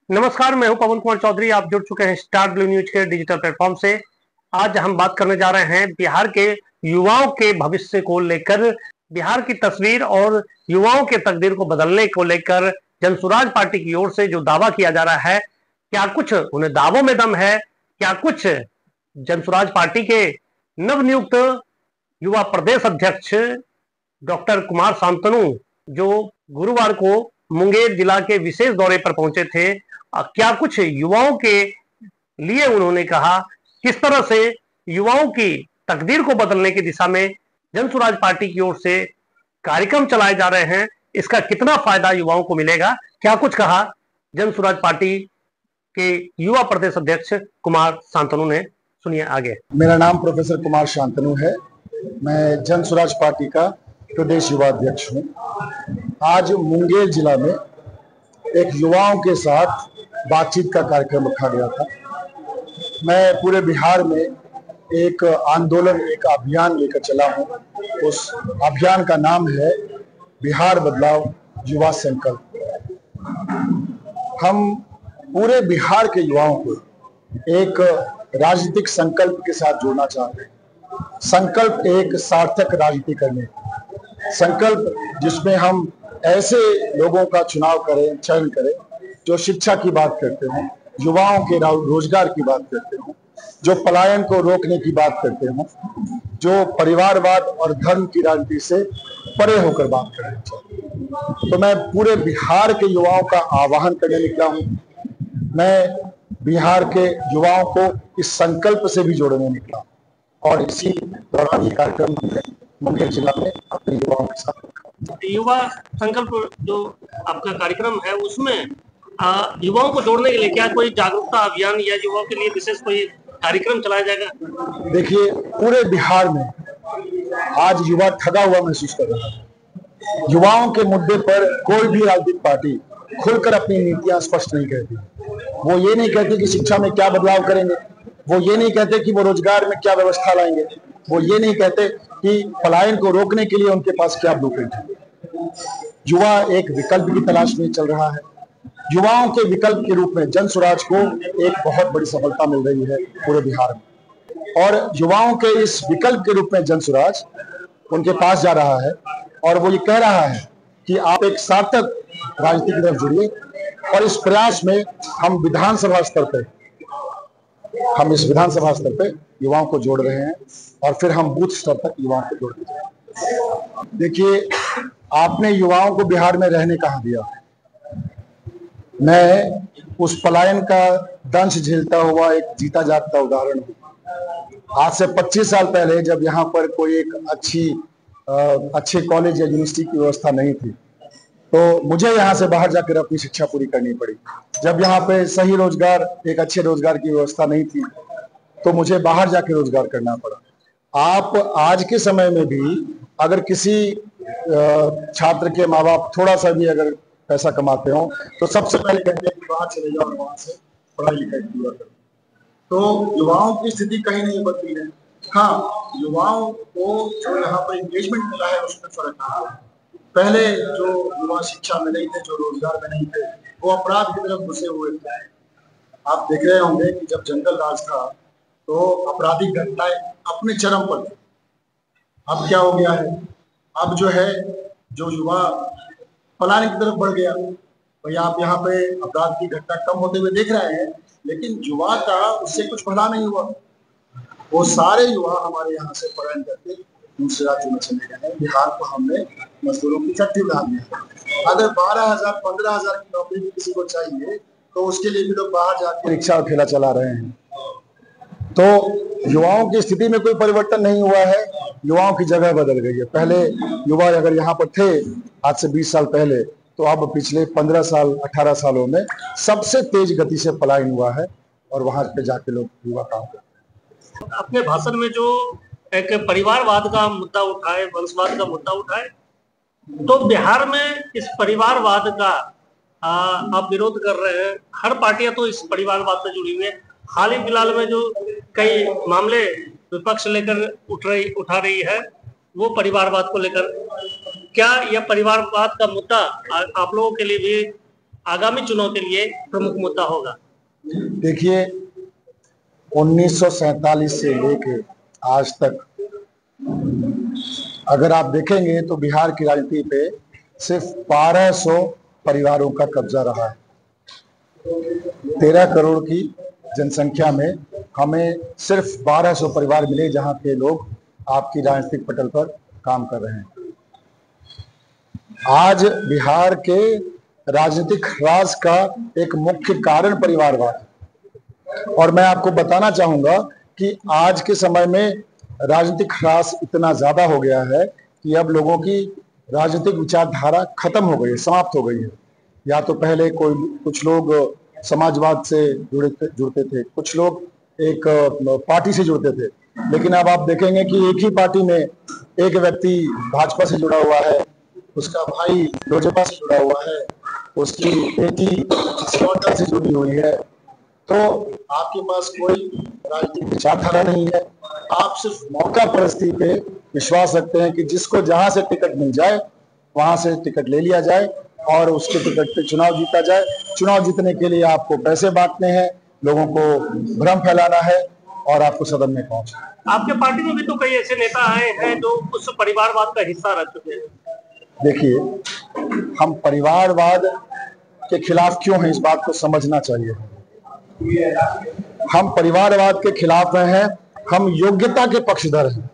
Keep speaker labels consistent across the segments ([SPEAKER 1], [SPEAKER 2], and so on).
[SPEAKER 1] नमस्कार, मैं हूं पवन कुमार चौधरी। आप जुड़ चुके हैं स्टार ब्लू न्यूज के डिजिटल प्लेटफॉर्म से। आज हम बात करने जा रहे हैं बिहार के युवाओं के भविष्य को लेकर, बिहार की तस्वीर और युवाओं के तकदीर को बदलने को लेकर जनसुराज पार्टी की ओर से जो दावा किया जा रहा है, क्या कुछ उन्हें दावों में दम है? क्या कुछ जनसुराज पार्टी के नवनियुक्त युवा प्रदेश अध्यक्ष डॉक्टर कुमार शांतनु, जो गुरुवार को मुंगेर जिला के विशेष दौरे पर पहुंचे थे, क्या कुछ युवाओं के लिए उन्होंने कहा? किस तरह से युवाओं की तकदीर को बदलने की दिशा में जनसुराज पार्टी की ओर से कार्यक्रम चलाए जा रहे हैं? इसका कितना फायदा युवाओं को मिलेगा? क्या कुछ कहा जनसुराज पार्टी के युवा प्रदेश अध्यक्ष कुमार शांतनु ने? सुनिए आगे।
[SPEAKER 2] मेरा नाम प्रोफेसर कुमार शांतनु है। मैं जनसुराज पार्टी का प्रदेश युवा अध्यक्ष हूँ। आज मुंगेर जिला में एक युवाओं के साथ बातचीत का कार्यक्रम रखा गया था। मैं पूरे बिहार में एक आंदोलन, एक अभियान लेकर चला हूँ। उस अभियान का नाम है बिहार बदलाव युवा संकल्प। हम पूरे बिहार के युवाओं को एक राजनीतिक संकल्प के साथ जोड़ना चाहते हैं। संकल्प एक सार्थक राजनीति करने का संकल्प, जिसमें हम ऐसे लोगों का चुनाव करें, चयन करें जो शिक्षा की बात करते हों, युवाओं के रोजगार की बात करते हों, जो पलायन को रोकने की बात करते हों, जो परिवारवाद और धर्म की राजनीति से परे होकर बात करना चाहते। तो मैं पूरे बिहार के युवाओं का आह्वान करने निकला हूं। मैं बिहार के युवाओं को इस संकल्प से भी जोड़ने निकला और इसी दौरान ये कार्यक्रम मुंगेर जिला में अपने युवाओं के साथ।
[SPEAKER 1] युवा संकल्प जो आपका कार्यक्रम है, उसमें युवाओं को जोड़ने के लिए क्या कोई जागरूकता अभियान या युवाओं के लिए विशेष कोई कार्यक्रम चलाया जाएगा?
[SPEAKER 2] देखिए, पूरे बिहार में आज युवा ठगा हुआ महसूस कर रहा है। युवाओं के मुद्दे पर कोई भी राजनीतिक पार्टी खुलकर अपनी नीतियां स्पष्ट नहीं कहती। वो ये नहीं कहते कि शिक्षा में क्या बदलाव करेंगे, वो ये नहीं कहते कि वो रोजगार में क्या व्यवस्था लाएंगे, वो ये नहीं कहते कि पलायन को रोकने के लिए उनके पास क्या ब्लूप्रिंट है। युवा एक विकल्प की तलाश में चल रहा है। युवाओं के विकल्प के रूप में जनसुराज को एक बहुत बड़ी सफलता मिल रही है पूरे बिहार में, और युवाओं के इस विकल्प के रूप में जनसुराज उनके पास जा रहा है और वो ये कह रहा है कि आप एक सार्थक राजनीति की तरफ जुड़िए। और इस प्रयास में हम विधानसभा स्तर पर युवाओं को जोड़ रहे हैं और फिर हम बूथ स्तर तक युवाओं को जोड़ रहे हैं। देखिए, आपने युवाओं को बिहार में रहने कहाँ दिया? मैं उस पलायन का दंश झेलता हुआ एक जीता जागता उदाहरण हूँ। आज से 25 साल पहले जब यहाँ पर कोई एक अच्छे कॉलेज या यूनिवर्सिटी की व्यवस्था नहीं थी, तो मुझे यहाँ से बाहर जाकर अपनी शिक्षा पूरी करनी पड़ी। जब यहाँ पे सही रोजगार, एक अच्छे रोजगार की व्यवस्था नहीं थी, तो मुझे बाहर जाकर रोजगार करना पड़ा। आप आज के समय में भी अगर किसी छात्र के माँ बाप थोड़ा सा भी अगर पैसा कमाते हो, तो सबसे पहले कहते हैं कि बाहर चले जाओ और वहां से पढ़ाई लिखाई पूरा करो। तो युवाओं की स्थिति कहीं नहीं बदली है। हाँ, युवाओं को जो यहाँ पर एंगेजमेंट मिला है उसमें फर्क आ रहा है। पहले जो युवा शिक्षा में नहीं थे, जो रोजगार में नहीं थे, वो अपराध की तरफ घुसे हुए थे। आप देख रहे होंगे कि जब जंगल राज था तो आपराधिक घटनाएं अपने चरम पर थी। अब क्या हो गया है? अब जो है, जो युवा पलायन की तरफ बढ़ गया। भैया, आप यहाँ पे अपराध की घटना कम होते हुए देख रहे हैं, लेकिन युवा का उससे कुछ भला नहीं हुआ। वो सारे युवा हमारे यहाँ से पलायन करके दूसरे राज्यों में चले गए हैं। बिहार को हमने मजदूरों की चट्टी उड़ा दिया। अगर 12,000 15,000 की नौकरी भी किसी को चाहिए, तो उसके लिए भी लोग बाहर जाकर रिक्शा और ठेला चला रहे हैं। तो युवाओं की स्थिति में कोई परिवर्तन नहीं हुआ है, युवाओं की जगह बदल गई है। पहले युवा अगर यहाँ पर थे आज से 20 साल पहले, तो अब पिछले 15 साल 18 सालों में सबसे तेज गति से पलायन हुआ है और वहां पे जाके लोग युवा काम करते हैं।
[SPEAKER 1] अपने भाषण में जो एक परिवारवाद का मुद्दा उठाए, वंशवाद का मुद्दा उठाए, तो बिहार में इस परिवारवाद का आप विरोध कर रहे हैं। हर पार्टियां तो इस परिवारवाद से जुड़ी हुई है। हाल ही फिलहाल में जो कई मामले विपक्ष लेकर उठा रही है, वो परिवारवाद को लेकर, क्या यह परिवारवाद का मुद्दा आप लोगों के लिए भी आगामी चुनाव के लिए प्रमुख मुद्दा होगा?
[SPEAKER 2] देखिए, 1947 से लेके आज तक अगर आप देखेंगे तो बिहार की राजनीति पे सिर्फ 1200 परिवारों का कब्जा रहा है। 13 करोड़ की जनसंख्या में हमें सिर्फ 1200 परिवार मिले जहां के लोग आपकी राजनीतिक पटल पर काम कर रहे हैं। आज बिहार के राजनीतिक ह्रास का एक मुख्य कारण परिवारवाद है और मैं आपको बताना चाहूंगा कि आज के समय में राजनीतिक ह्रास इतना ज्यादा हो गया है कि अब लोगों की राजनीतिक विचारधारा खत्म हो गई है, समाप्त हो गई है। या तो पहले कुछ लोग समाजवाद से जुड़ते थे, कुछ लोग एक पार्टी से जुड़ते थे, लेकिन अब आप देखेंगे कि एक ही पार्टी में एक व्यक्ति भाजपा से जुड़ा हुआ है, उसका भाई लोजपा से जुड़ा हुआ है, उसकी बेटी शिवसेना से जुड़ी हुई है। तो आपके पास कोई राजनीतिक विचारधारा नहीं है। आप सिर्फ मौका परिस्थिति पे विश्वास रखते हैं कि जिसको जहां से टिकट मिल जाए वहां से टिकट ले लिया जाए और उसके टिकट पे चुनाव जीता जाए। चुनाव जीतने के लिए आपको पैसे बांटने हैं, लोगों को भ्रम फैलाना है और आपको सदन में पहुंचना।
[SPEAKER 1] आपके पार्टी में भी तो कई ऐसे नेता आए हैं जो उस परिवारवाद का हिस्सा रह चुके हैं।
[SPEAKER 2] देखिए, हम परिवारवाद के खिलाफ क्यों हैं, इस बात को समझना चाहिए। हम परिवारवाद के खिलाफ हैं, हम योग्यता के पक्षधर हैं।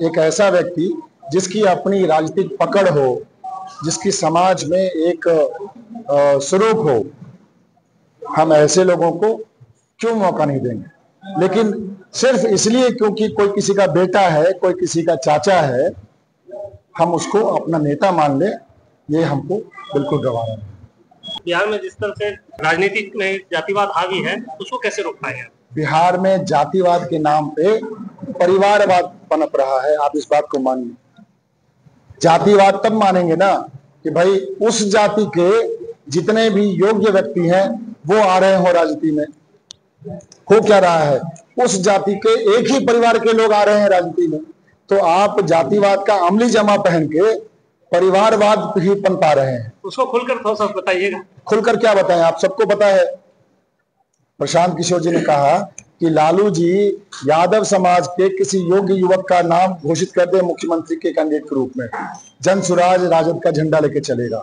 [SPEAKER 2] एक ऐसा व्यक्ति जिसकी अपनी राजनीतिक पकड़ हो, जिसकी समाज में एक स्वरूप हो, हम ऐसे लोगों को क्यों मौका नहीं देंगे। लेकिन सिर्फ इसलिए क्योंकि कोई किसी का बेटा है, कोई किसी का चाचा है, हम उसको अपना नेता मान ले, ये हमको बिल्कुल गवारा है।
[SPEAKER 1] बिहार में जिस तरह से राजनीति में जातिवाद हावी है, उसको कैसे रोक पाएंगे?
[SPEAKER 2] बिहार में जातिवाद के नाम पे परिवारवाद पनप रहा है, आप इस बात को मानिए। जातिवाद तब मानेंगे ना कि भाई उस जाति के जितने भी योग्य व्यक्ति हैं वो आ रहे हो राजनीति में। हो क्या रहा है, उस जाति के एक ही परिवार के लोग आ रहे हैं राजनीति में। तो आप जातिवाद का अमली जमा पहन के परिवारवाद ही पनपा रहे हैं।
[SPEAKER 1] उसको खुलकर थोड़ा सा बताइएगा।
[SPEAKER 2] खुलकर क्या बताएं, आप सबको पता है। प्रशांत किशोर जी ने कहा कि लालू जी यादव समाज के किसी योग्य युवक का नाम घोषित कर दे मुख्यमंत्री के कैंडिडेट के रूप में, जन सुराज राजद का झंडा लेके चलेगा।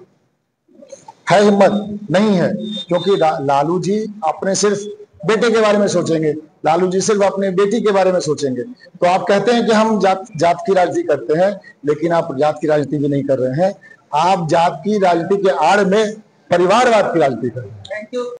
[SPEAKER 2] है हिम्मत? नहीं है, क्योंकि लालू जी अपने सिर्फ बेटे के बारे में सोचेंगे, लालू जी सिर्फ अपने बेटी के बारे में सोचेंगे। तो आप कहते हैं कि हम जात की राजनीति करते हैं, लेकिन आप जात की राजनीति भी नहीं कर रहे हैं। आप जात की राजनीति के आड़ में परिवारवाद की राजनीति कर रहे हैं।